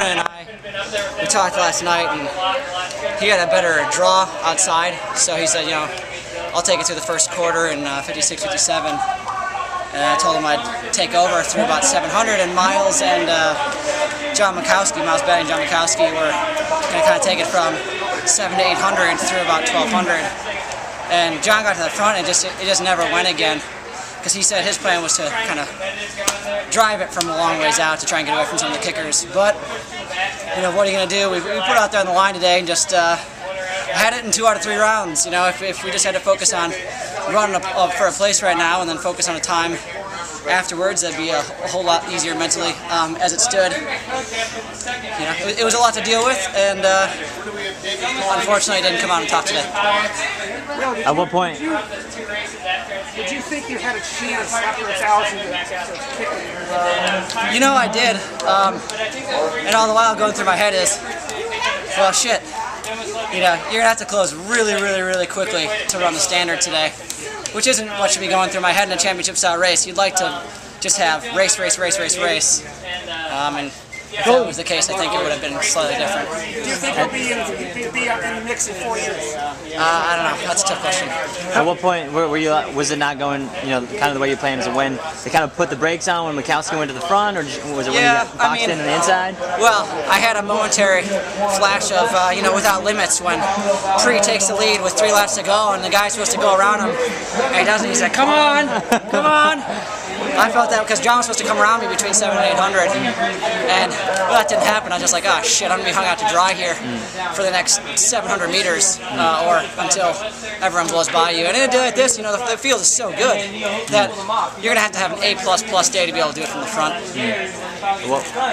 and we talked last night, and he had a better draw outside, so he said, I'll take it through the first quarter in 56, 57. And I told him I'd take over through about 700, and Miles and Miles Betty and John Mikowski were going to kind of take it from 700 to 800 through about 1200. And John got to the front, and it just never went again, because he said his plan was to kind of drive it from a long ways out to try and get away from some of the kickers. But what are you going to do? We put out there on the line today and just had it in 2 out of 3 rounds. If we just had to focus on running up for a place right now and then focus on a time afterwards, that'd be a whole lot easier mentally as it stood. It was a lot to deal with, and unfortunately it didn't come out on top today. At what point? Did you think you had a chance after 1,000 to kick it? I did. And all the while going through my head is, well, shit. You're going to have to close really, really, really quickly to run the standard today, which isn't what should be going through my head in a championship-style race. You'd like to just have race. And if that was the case, I think it would have been slightly different. Do you think you'll be in the mix in 4 years? I don't know. That's a tough question. At what point was it not going, kind of the way you planned? Was it when they kind of put the brakes on when Mikowski went to the front, or was it when you got boxed in on the inside? Well, I had a momentary flash of, without limits, when Pre takes the lead with 3 laps to go, and the guy's supposed to go around him, and he doesn't. He's like, come on, come on. I felt that because John was supposed to come around me between 700 and 800, and that didn't happen. I was just like, oh shit, I'm going to be hung out to dry here for the next 700 meters or until everyone blows by you. And in a day like this, the field is so good that you're going to have an A++ day to be able to do it from the front.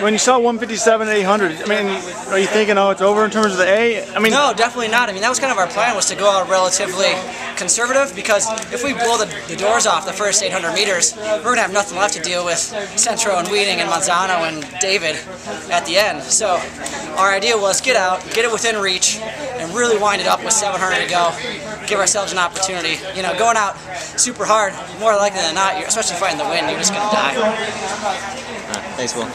When you saw 157 800, are you thinking, oh, it's over in terms of the A? No, definitely not. That was kind of our plan, was to go out relatively conservative, because if we blow the doors off the first 800 meters, we're going to have nothing left to deal with Centro and Weeding and Manzano and David at the end. So our idea was get out, get it within reach, and really wind it up with 700 to go. Give ourselves an opportunity. Going out super hard, more likely than not, especially fighting the wind, you're just going to die. Thanks, Will.